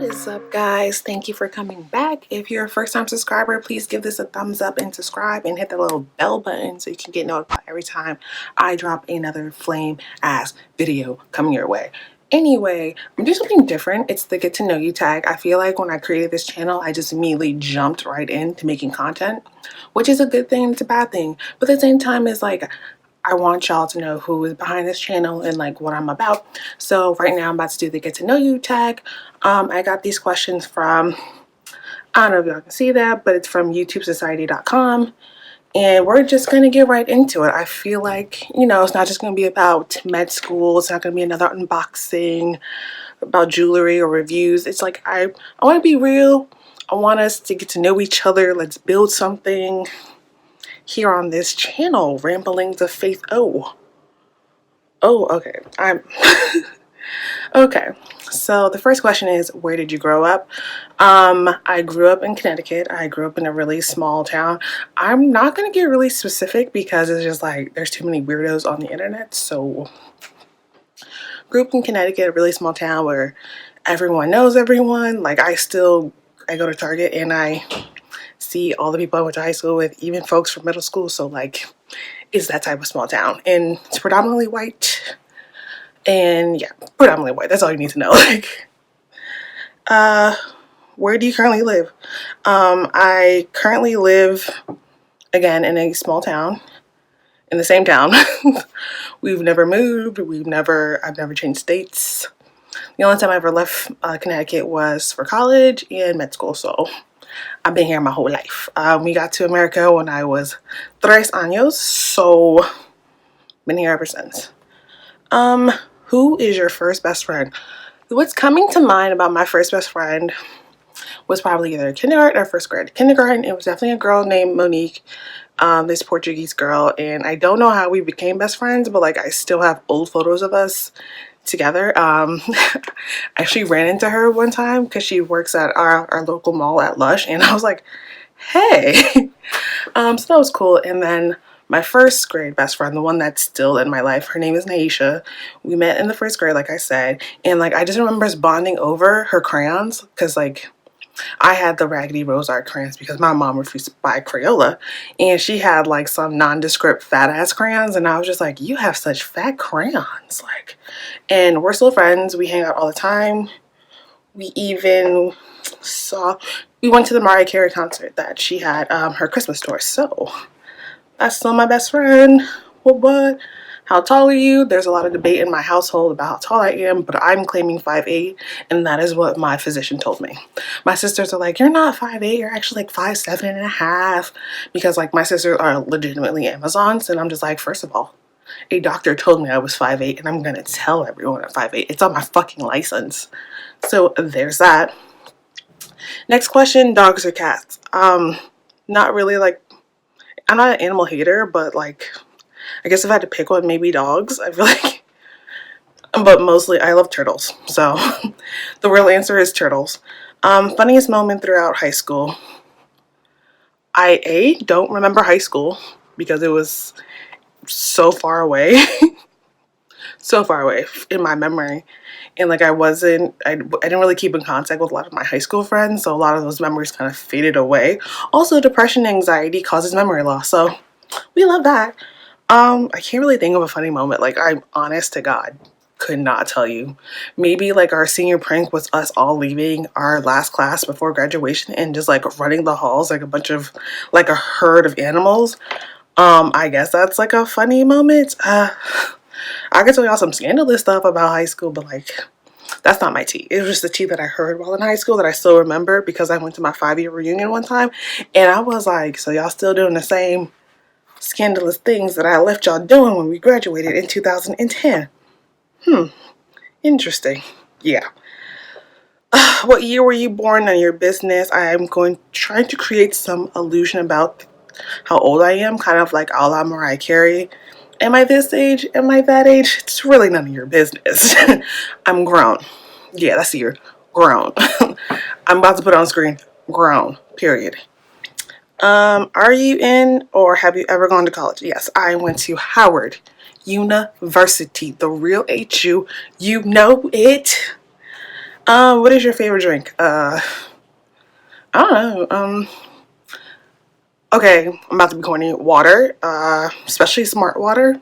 What is up, guys? Thank you for coming back. If you're a first-time subscriber, please give this a thumbs up and subscribe and hit the little bell button so you can get notified every time I drop another flame ass video coming your way. Anyway, I'm doing something different. It's the get to know you tag. I feel like when I created this channel, I just immediately jumped right into making content, which is a good thing and it's a bad thing. But at the same time, it's like I want y'all to know who is behind this channel and like what I'm about. So right now I'm about to do the get to know you tag. I got these questions from, I don't know if y'all can see that, but it's from youtubesociety.com. And we're just going to get right into it. I feel like, you know, it's not just going to be about med school. It's not going to be another unboxing about jewelry or reviews. It's like, I want to be real. I want us to get to know each other. Let's build something here on this channel. Ramblings of Faith. Oh, okay. Okay. So the first question is, where did you grow up? I grew up in Connecticut. I grew up in a really small town. I'm not going to get really specific because it's just like there's too many weirdos on the internet. So grew up in Connecticut, a really small town where everyone knows everyone. Like I go to Target and I see all the people I went to high school with, even folks from middle school. So like it's that type of small town and it's predominantly white. And yeah, predominantly white. That's all you need to know. Like, where do you currently live? I currently live, again, in a small town, in the same town. We've never moved. I've never changed states. The only time I ever left Connecticut was for college and med school. So I've been here my whole life. We got to America when I was 3 años. So been here ever since. Who is your first best friend? What's coming to mind about my first best friend was probably either kindergarten or first grade. Kindergarten, it was definitely a girl named Monique, this Portuguese girl, and I don't know how we became best friends, but like I still have old photos of us together. I actually ran into her one time because she works at our local mall at Lush, and I was like, hey. So that was cool. And then my first grade best friend, the one that's still in my life, her name is Naisha. We met in the first grade, like I said, and like I just remember us bonding over her crayons because like I had the Raggedy Rose art crayons because my mom refused to buy Crayola, and she had like some nondescript fat ass crayons, and I was just like, you have such fat crayons, like. And we're still friends. We hang out all the time. We even we went to the Mariah Carey concert that she had, her Christmas tour. So that's still my best friend. What? How tall are you? There's a lot of debate in my household about how tall I am, but I'm claiming 5'8", and that is what my physician told me. My sisters are like, you're not 5'8", you're actually like 5'7.5", because like my sisters are legitimately Amazons, and I'm just like, first of all, a doctor told me I was 5'8", and I'm gonna tell everyone I'm 5'8". It's on my fucking license. So there's that. Next question, dogs or cats? Not really, like, I'm not an animal hater, but like, I guess if I had to pick one, maybe dogs. I feel like, but mostly I love turtles. So the real answer is turtles. Funniest moment throughout high school. I don't remember high school because it was so far away. So far away in my memory, and like I didn't really keep in contact with a lot of my high school friends, so a lot of those memories kind of faded away. Also, depression and anxiety causes memory loss, so we love that. I can't really think of a funny moment. Like, I'm honest to God, could not tell you. Maybe like our senior prank was us all leaving our last class before graduation and just like running the halls like a herd of animals. I guess that's like a funny moment. I could tell y'all some scandalous stuff about high school, but like, that's not my tea. It was just the tea that I heard while in high school that I still remember because I went to my 5-year reunion one time, and I was like, so y'all still doing the same scandalous things that I left y'all doing when we graduated in 2010? Interesting. Yeah. What year were you born? None of your business. I'm trying to create some illusion about how old I am, kind of like a la Mariah Carey. Am I this age? Am I that age? It's really none of your business. I'm grown. Yeah, that's the year. Grown. I'm about to put it on screen. Grown. Period. Are you in or have you ever gone to college? Yes, I went to Howard University. The real HU. You know it. What is your favorite drink? I don't know. Okay, I'm about to be corny. Water, especially smart water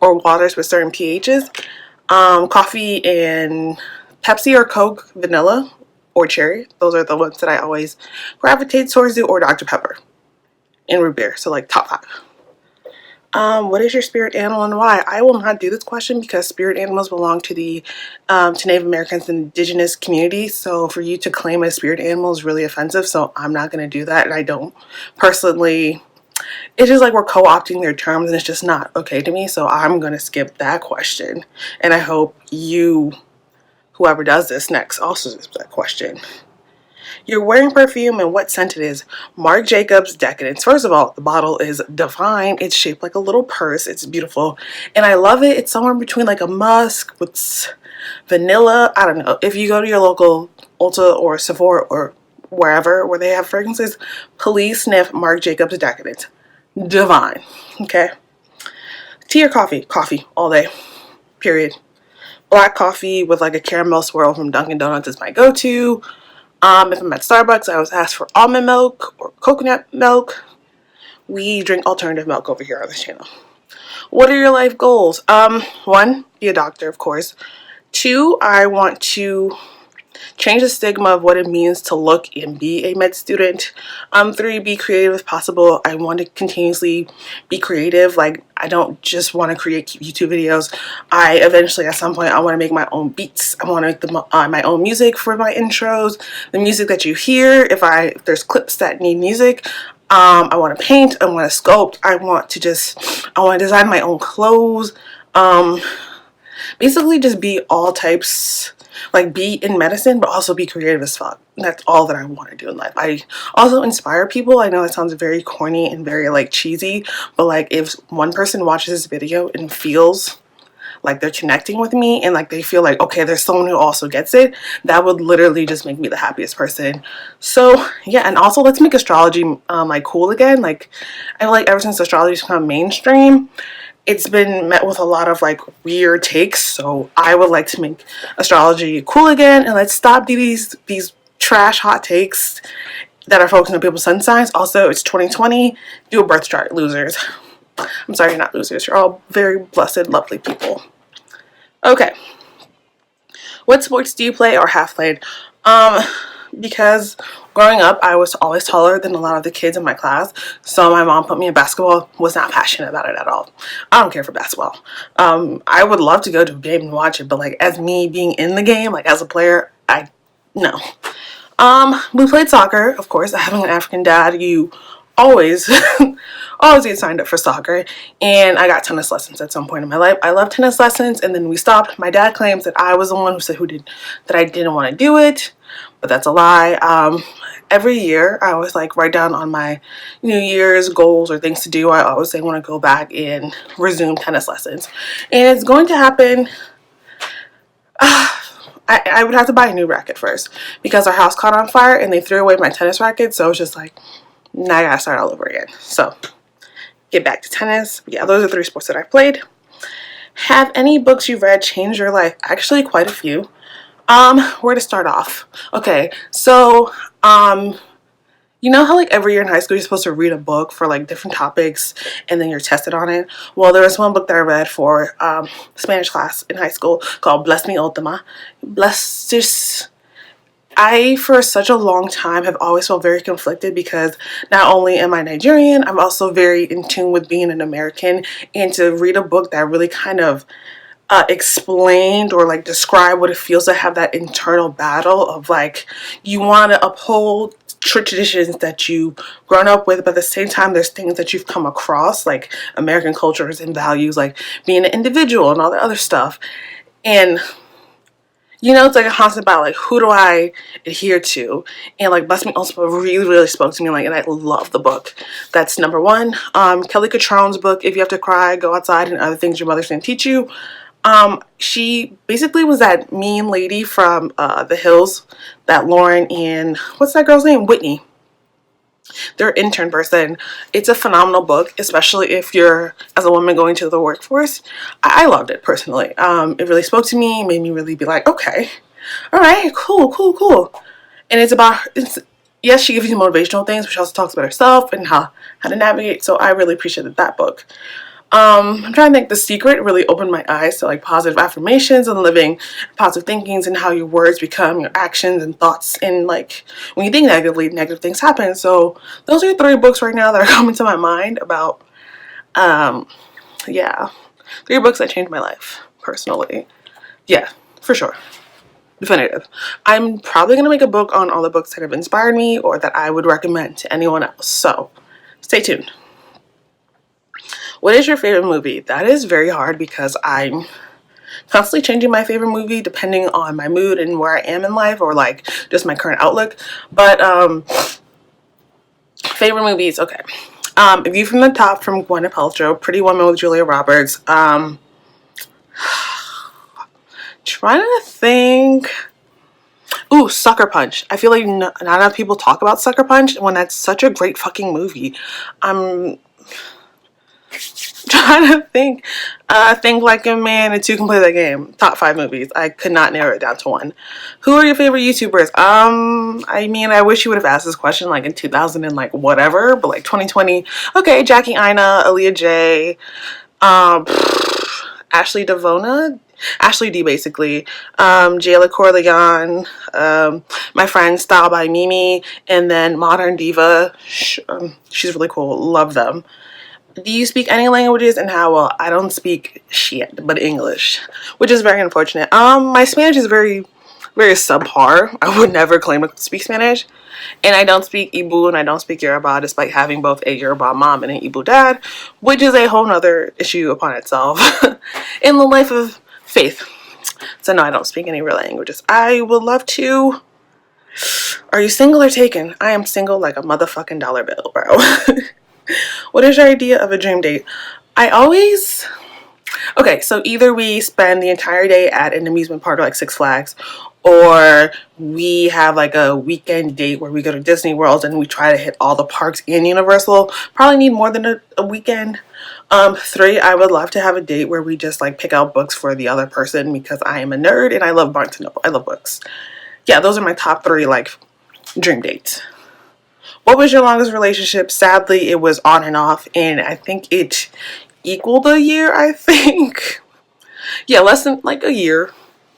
or waters with certain pHs. Coffee and Pepsi or Coke, vanilla or cherry. Those are the ones that I always gravitate towards. Or Dr. Pepper and root beer. So like top five. What is your spirit animal and why? I will not do this question because spirit animals belong to the to Native Americans and indigenous community. So for you to claim a spirit animal is really offensive. So I'm not going to do that. And I don't personally. It's just like we're co-opting their terms and it's just not okay to me. So I'm going to skip that question. And I hope you, whoever does this next, also skips that question. You're wearing perfume and what scent it is. Marc Jacobs Decadence. First of all, the bottle is divine. It's shaped like a little purse. It's beautiful. And I love it. It's somewhere between like a musk with vanilla. I don't know. If you go to your local Ulta or Sephora or wherever where they have fragrances, please sniff Marc Jacobs Decadence. Divine. Okay. Tea or coffee? Coffee all day. Period. Black coffee with like a caramel swirl from Dunkin' Donuts is my go-to. If I'm at Starbucks, I always ask for almond milk or coconut milk. We drink alternative milk over here on this channel. What are your life goals? One, be a doctor, of course. Two, I want to change the stigma of what it means to look and be a med student. Three, be creative if possible. I want to continuously be creative. Like, I don't just want to create YouTube videos. I eventually, at some point, I want to make my own beats. I want to make my own music for my intros. The music that you hear, if there's clips that need music. I want to paint. I want to sculpt. I want to design my own clothes. Basically just be all types, like be in medicine but also be creative as fuck. That's all that I want to do in life. I also inspire people. I know that sounds very corny and very like cheesy, but like if one person watches this video and feels like they're connecting with me and like they feel like, okay, there's someone who also gets it, that would literally just make me the happiest person. So yeah, and also let's make astrology like cool again. Like I feel like ever since astrology's become mainstream, it's been met with a lot of like weird takes. So I would like to make astrology cool again, and let's stop these trash hot takes that are focusing on people's sun signs. Also, it's 2020. Do a birth chart, losers. I'm sorry, you're not losers. You're all very blessed, lovely people. Okay. What sports do you play or have played? Because growing up, I was always taller than a lot of the kids in my class. So my mom put me in basketball. Was not passionate about it at all. I don't care for basketball. I would love to go to a game and watch it, but like as me being in the game, like as a player, no. We played soccer, of course. Having an African dad, you always always get signed up for soccer, and I got tennis lessons at some point in my life. I love tennis lessons, and then we stopped. My dad claims that I was the one that I didn't want to do it, but that's a lie. Every year I always like write down on my New Year's goals or things to do. I always say I want to go back and resume tennis lessons, and it's going to happen. I would have to buy a new racket first because our house caught on fire and they threw away my tennis racket, so it's just like, now I gotta start all over again. So get back to tennis. Yeah, those are 3 sports that I've played. Have any books you've read changed your life? Actually, quite a few. Where to start off? Okay, so you know how like every year in high school you're supposed to read a book for like different topics and then you're tested on it? Well, there was one book that I read for Spanish class in high school called Bless Me Ultima. I, for such a long time, have always felt very conflicted because not only am I Nigerian, I'm also very in tune with being an American, and to read a book that really kind of explained or like describe what it feels to have that internal battle of like you want to uphold traditions that you've grown up with, but at the same time there's things that you've come across like American cultures and values like being an individual and all the other stuff. And you know, it's like a constant battle, like who do I adhere to? And like Bless Me also really, really spoke to me, like, and I love the book. That's number 1. Kelly Catrone's book, If You Have to Cry, Go Outside and Other Things Your Mother Didn't Teach You. She basically was that mean lady from The Hills that Lauren and, what's that girl's name? Whitney. Their intern person. It's a phenomenal book, especially if you're, as a woman, going to the workforce. I loved it personally. It really spoke to me, made me really be like, okay. All right, cool, cool, cool. And yes, she gives you motivational things, but she also talks about herself and how to navigate. So I really appreciated that book. I'm trying to think. The Secret really opened my eyes to like positive affirmations and living positive thinkings and how your words become your actions and thoughts. And like when you think negatively, negative things happen. So those are 3 books right now that are coming to my mind about, yeah, 3 books that changed my life personally. Yeah, for sure. Definitive. I'm probably going to make a book on all the books that have inspired me or that I would recommend to anyone else. So stay tuned. What is your favorite movie? That is very hard because I'm constantly changing my favorite movie depending on my mood and where I am in life or like just my current outlook. But favorite movies, okay. View from the Top from Gwyneth Paltrow, Pretty Woman with Julia Roberts. Trying to think. Ooh, Sucker Punch. I feel like not enough people talk about Sucker Punch when that's such a great fucking movie. I'm trying to think. Think Like a Man and Two Can Play That Game. Top 5 movies. I could not narrow it down to one. Who are your favorite YouTubers? I mean, I wish you would have asked this question like in 2000 and like whatever, but like 2020. Okay, Jackie Ina, Aaliyah J, Ashley Devona, Ashley D basically, Jayla Corleone, my friend Style by Mimi, and then Modern Diva. She's really cool. Love them. Do you speak any languages and how well? I don't speak shit but English, which is very unfortunate. My Spanish is very, very subpar. I would never claim to speak Spanish. And I don't speak Ibu and I don't speak Yoruba despite having both a Yoruba mom and an Ibu dad, which is a whole nother issue upon itself in the life of faith. So no, I don't speak any real languages. I would love to. Are you single or taken? I am single like a motherfucking dollar bill, bro. What is your idea of a dream date? Okay, so either we spend the entire day at an amusement park like Six Flags, or we have like a weekend date where we go to Disney World and we try to hit all the parks in Universal. Probably need more than a weekend. 3, I would love to have a date where we just like pick out books for the other person because I am a nerd and I love Barnes & Noble. I love books. Yeah, those are my top 3 like dream dates. What was your longest relationship? Sadly, it was on and off, and I think it equaled a year, I think. Yeah, less than like a year,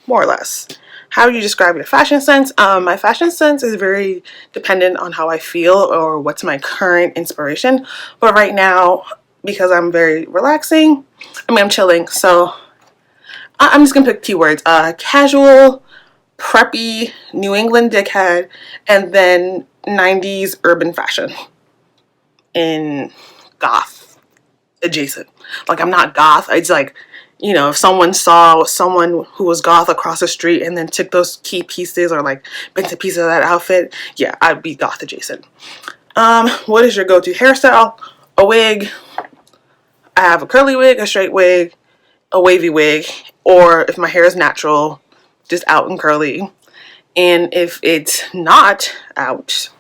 more or less. How do you describe your fashion sense? My fashion sense is very dependent on how I feel or what's my current inspiration. But right now, because I'm very relaxing, I'm chilling, so I'm just gonna pick keywords. Casual, preppy, New England dickhead, and then 90s urban fashion in goth adjacent. Like I'm not goth. It's like, if someone saw someone who was goth across the street and then took those key pieces or like bits and pieces of that outfit, yeah, I'd be goth adjacent. What is your go-to hairstyle? A wig. I have a curly wig, a straight wig, a wavy wig, or if my hair is natural, just out and curly. And if it's not out,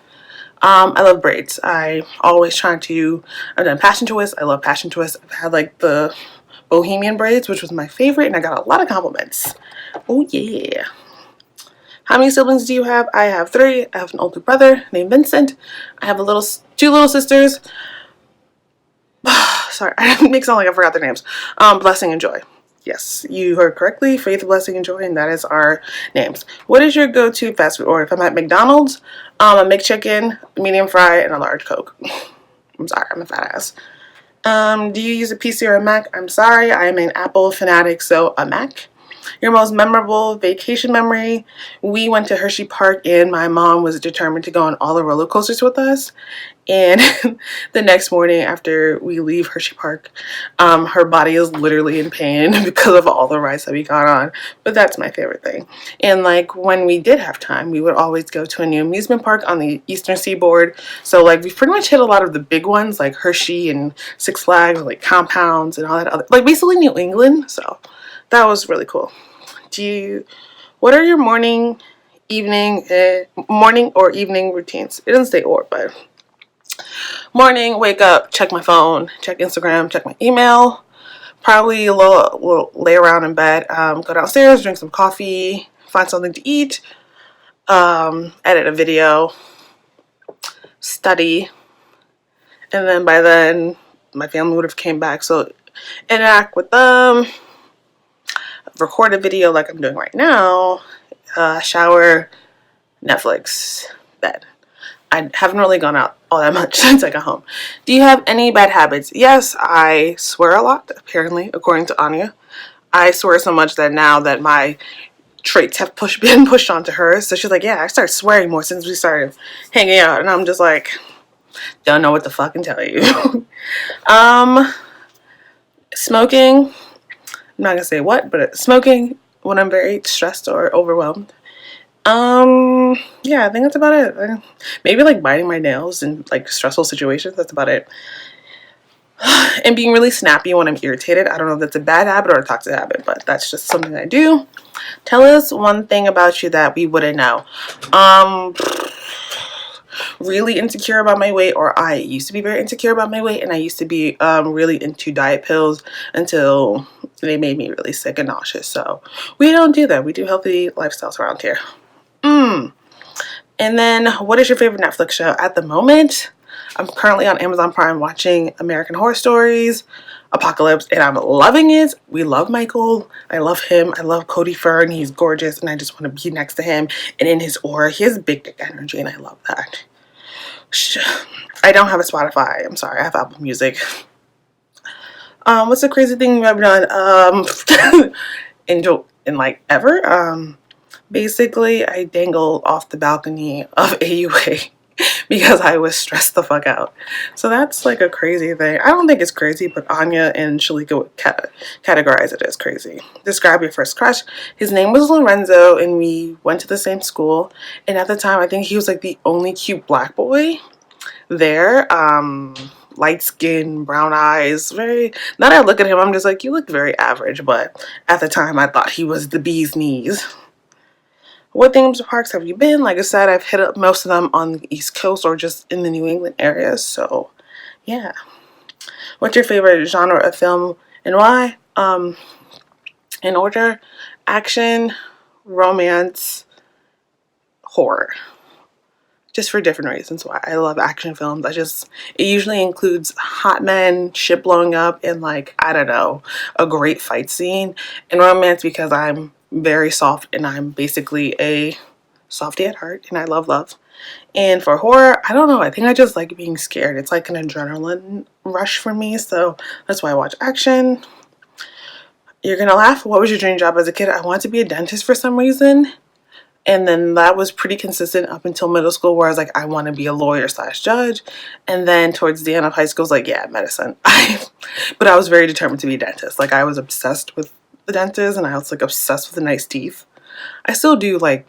I love braids. I've done passion twists. I love passion twists. I've had like the bohemian braids, which was my favorite, and I got a lot of compliments. Oh yeah. How many siblings do you have? I have 3. I have an older brother named Vincent. I have 2 little sisters. Sorry, I make it sound like I forgot their names. Blessing and Joy. Yes, you heard correctly. Faith, Blessing, and Joy, and that is our names. What is your go-to fast food order? If I'm at McDonald's, a McChicken, medium fry, and a large Coke. I'm sorry, I'm a fat ass. Do you use a PC or a Mac? I'm sorry, I am an Apple fanatic, so a Mac. Your most memorable vacation memory? We went to Hershey Park and my mom was determined to go on all the roller coasters with us. And the next morning after we leave Hershey Park, her body is literally in pain because of all the rides that we got on. But that's my favorite thing. And like when we did have time, we would always go to a new amusement park on the Eastern Seaboard. So like we've pretty much hit a lot of the big ones like Hershey and Six Flags, like Compounds and all that other, like basically New England. So that was really cool. What are your morning or evening routines? It doesn't say or, but morning, wake up, check my phone, check Instagram, check my email, probably a little lay around in bed, go downstairs, drink some coffee, find something to eat, edit a video, study, and then by then my family would have came back, so interact with them, record a video like I'm doing right now, shower, Netflix, bed. I haven't really gone out all that much since I got home. Do you have any bad habits? Yes, I swear a lot, apparently, according to Anya. I swear so much that now that my traits have been pushed onto her, so she's like, yeah, I started swearing more since we started hanging out, and I'm just like, don't know what to fucking tell you. Smoking, I'm not gonna say what, but smoking when I'm very stressed or overwhelmed. Yeah, I think that's about it. Maybe like biting my nails in like stressful situations. That's about it. And being really snappy when I'm irritated. I don't know if that's a bad habit or a toxic habit, but that's just something I do. Tell us one thing about you that we wouldn't know. Really insecure about my weight, or I used to be very insecure about my weight, and I used to be really into diet pills until they made me really sick and nauseous. So we don't do that. We do healthy lifestyles around here. And then, what is your favorite Netflix show at the moment? I'm currently on Amazon Prime watching American Horror Stories, Apocalypse, and I'm loving it. We love Michael. I love him. I love Cody Fern. He's gorgeous, and I just want to be next to him and in his aura. He has big dick energy, and I love that. I don't have a Spotify. I'm sorry. I have Apple Music. What's the crazy thing you've ever done? In like ever? Basically, I dangled off the balcony of AUA because I was stressed the fuck out. So that's like a crazy thing. I don't think it's crazy, but Anya and Shalika would categorize it as crazy. Describe your first crush. His name was Lorenzo, and we went to the same school. And at the time, I think he was like the only cute black boy there. Light skin, brown eyes, very, now that I look at him, I'm just like, you look very average, but at the time I thought he was the bee's knees. What themes parks have you been? Like I said, I've hit up most of them on the East Coast or just in the New England area, so yeah. What's your favorite genre of film and why? In order, action, romance, horror. Just for different reasons why I love action films. It usually includes hot men, shit blowing up, and like, I don't know, a great fight scene. And romance because I'm very soft and I'm basically a softie at heart and I love love. And for horror, I don't know, I think I just like being scared. It's like an adrenaline rush for me, so that's why I watch action. You're gonna laugh. What was your dream job as a kid? I wanted to be a dentist for some reason. And then that was pretty consistent up until middle school where I was like, I want to be a lawyer / judge. And then towards the end of high school, I was like, yeah, medicine. But I was very determined to be a dentist. Like I was obsessed with the dentist and I was like obsessed with the nice teeth. I still do like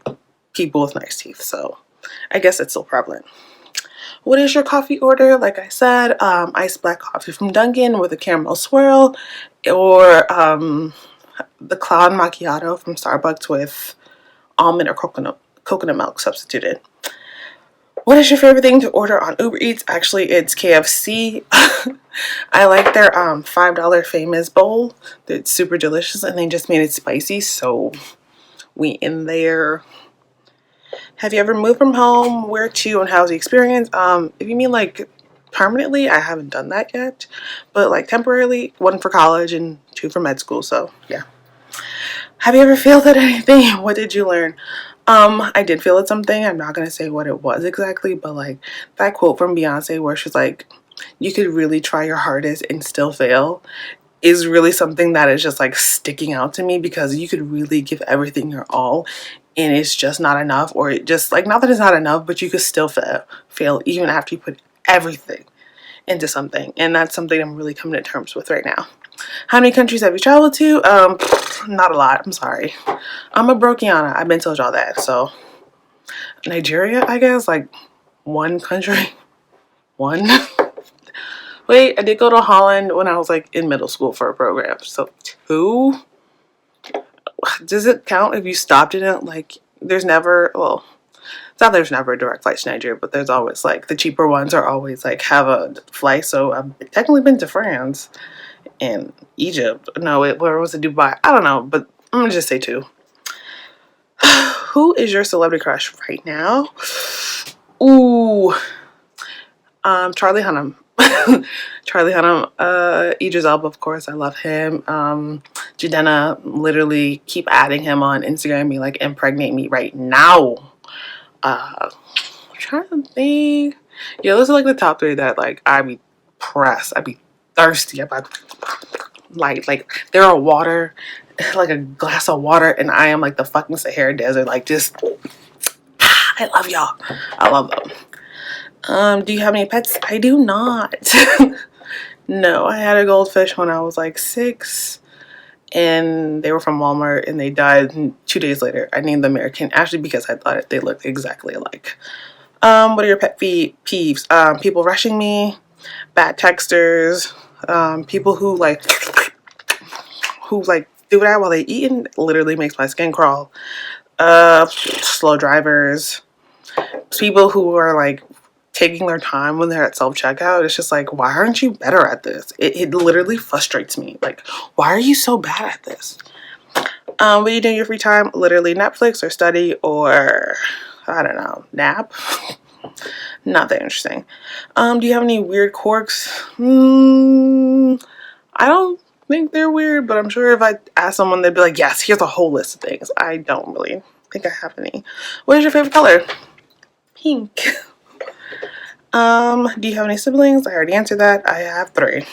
people with nice teeth. So I guess it's still prevalent. What is your coffee order? Like I said, iced black coffee from Dunkin' with a caramel swirl, or the cloud macchiato from Starbucks with almond or coconut milk substituted. What is your favorite thing to order on Uber Eats? Actually, it's KFC. I like their $5 famous bowl. It's super delicious and they just made it spicy, so we in there. Have you ever moved from home? Where to and how's the experience? If you mean like permanently, I haven't done that yet, but like temporarily, 1 for college and 2 for med school, so yeah. Have you ever failed at anything? What did you learn? I did fail at something. I'm not gonna say what it was exactly, but like that quote from Beyonce where she's like, you could really try your hardest and still fail is really something that is just like sticking out to me, because you could really give everything your all and it's just not enough, or it just like, not that it's not enough, but you could still fail even after you put everything into something. And that's something I'm really coming to terms with right now. How many countries have you traveled to? Not a lot. I'm sorry. I'm a brokiana. I've been told y'all that. So Nigeria, I guess, like 1 country. 1. Wait, I did go to Holland when I was like in middle school for a program. So 2. Does it count if you stopped in it? Like there's never, well, it's not there's never a direct flight to Nigeria, but there's always like the cheaper ones are always like have a flight. So I've technically been to France and Egypt. No, where was it? Dubai? I don't know, but I'm gonna just say 2. who is your celebrity crush right now? Ooh, Charlie Hunnam. Charlie Hunnam, Idris Elba, of course, I love him. Jadena, literally keep adding him on Instagram, be like, impregnate me right now. I'm trying to think. Yeah, those are like the top three that like I be pressed. I be thirsty. I be like there are water, like a glass of water, and I am like the fucking Sahara Desert. Like just, I love y'all. I love them. Do you have any pets? I do not. No, I had a goldfish when I was like 6, and they were from Walmart, and they died 2 days later. I named them American, actually because I thought they looked exactly alike. What are your pet peeves? People rushing me, bad texters, people who like do that while they eating, literally makes my skin crawl. Slow drivers, people who are like taking their time when they're at self-checkout. It's just like, why aren't you better at this? It literally frustrates me. Like, why are you so bad at this? What do you do in your free time? Literally Netflix or study or, I don't know, nap. Not that interesting. Do you have any weird quirks? I don't think they're weird, but I'm sure if I ask someone, they'd be like, yes, here's a whole list of things. I don't really think I have any. What is your favorite color? Pink. Do you have any siblings? I already answered that. I have 3.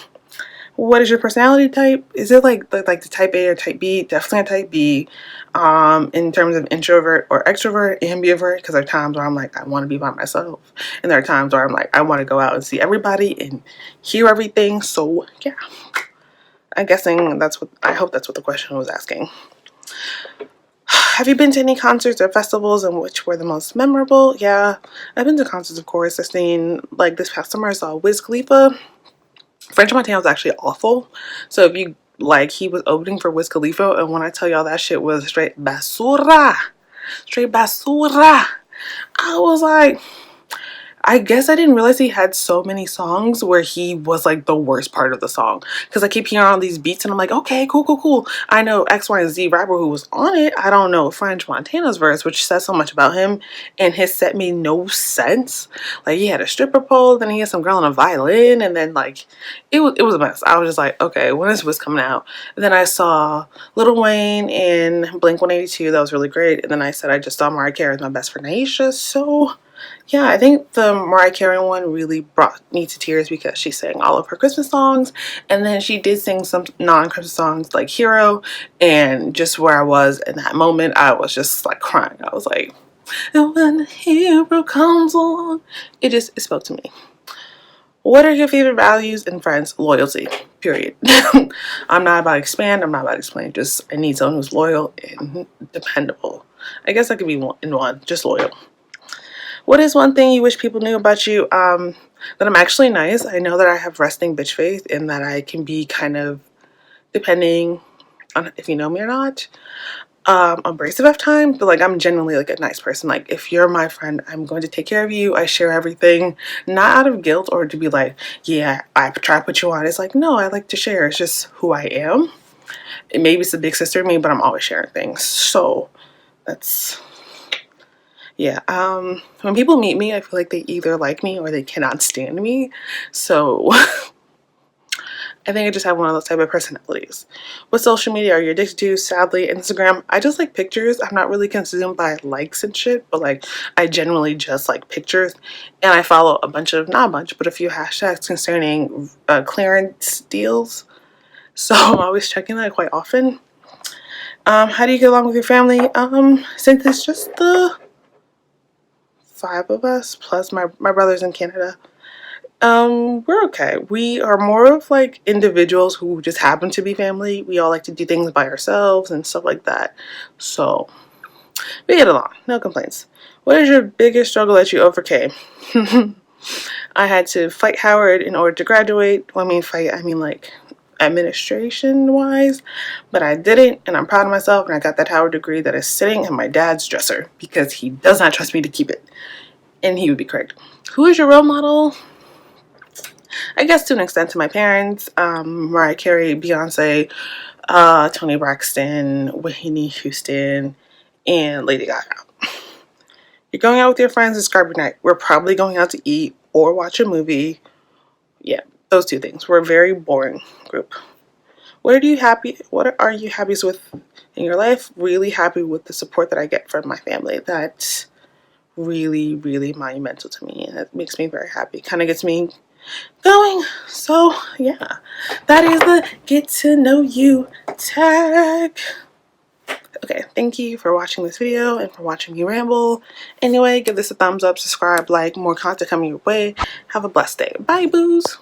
What is your personality type? Is it like the type A or type B? Definitely a type B. In terms of introvert or extrovert, ambivert, because there are times where I'm like, I want to be by myself. And there are times where I'm like, I want to go out and see everybody and hear everything. So yeah, I'm guessing I hope that's what the question was asking. Have you been to any concerts or festivals, and which were the most memorable? Yeah, I've been to concerts, of course. I've seen, like this past summer, I saw Wiz Khalifa. French Montana was actually awful. So if you, like, he was opening for Wiz Khalifa, and when I tell y'all that shit was straight basura. Straight basura. I was like, I guess I didn't realize he had so many songs where he was like the worst part of the song. Because I keep hearing all these beats and I'm like, okay, cool. I know X, Y, and Z rapper who was on it. I don't know French Montana's verse, which says so much about him. And his set made no sense. Like, he had a stripper pole, then he had some girl on a violin, and then like, it was a mess. I was just like, okay, when is this coming out? And then I saw Lil Wayne in Blink-182. That was really great. And then I said I just saw Mariah Carey with my best friend Aisha. So yeah, I think the Mariah Carey one really brought me to tears because she sang all of her Christmas songs, and then she did sing some non-Christmas songs like Hero, and just where I was in that moment, I was just like crying. I was like, and when the hero comes along, it spoke to me. What are your favorite values in friends? Loyalty, period. I'm not about to expand, I'm not about to explain, just I need someone who's loyal and dependable. I guess I could be one, just loyal. What is one thing you wish people knew about you? That I'm actually nice. I know that I have resting bitch face and that I can be kind of, depending on if you know me or not, abrasive at times, but like I'm genuinely like a nice person. Like if you're my friend, I'm going to take care of you. I share everything, not out of guilt or to be like, yeah, I try to put you on. It's like, no, I like to share. It's just who I am. Maybe it's the big sister in me, but I'm always sharing things. So that's... yeah, when people meet me, I feel like they either like me or they cannot stand me. So I think I just have one of those type of personalities. What social media are you addicted to? Sadly, Instagram. I just like pictures. I'm not really consumed by likes and shit, but like I generally just like pictures. And I follow a bunch of, not a bunch, but a few hashtags concerning clearance deals. So I'm always checking that quite often. How do you get along with your family? Since it's just the 5 of us plus my brother's in Canada, we're okay. We are more of like individuals who just happen to be family. We all like to do things by ourselves and stuff like that. So we get along, no complaints. What is your biggest struggle that you overcame? I had to fight Howard in order to graduate. Well, I mean fight, I mean like administration wise, but I didn't, and I'm proud of myself, and I got that Howard degree that is sitting in my dad's dresser because he does not trust me to keep it, and he would be correct. Who is your role model? I guess to an extent to my parents, Mariah Carey, Beyonce, Toni Braxton, Whitney Houston, and Lady Gaga. You're going out with your friends, it's Scarborough night. We're probably going out to eat or watch a movie. Yeah, those two things. We're a very boring group. What are you happiest with in your life? Really happy with the support that I get from my family. That's really, really monumental to me. That makes me very happy. Kind of gets me going. So yeah, that is the get to know you tag. Okay, thank you for watching this video and for watching me ramble. Anyway, give this a thumbs up, subscribe, like, more content coming your way. Have a blessed day. Bye, boos.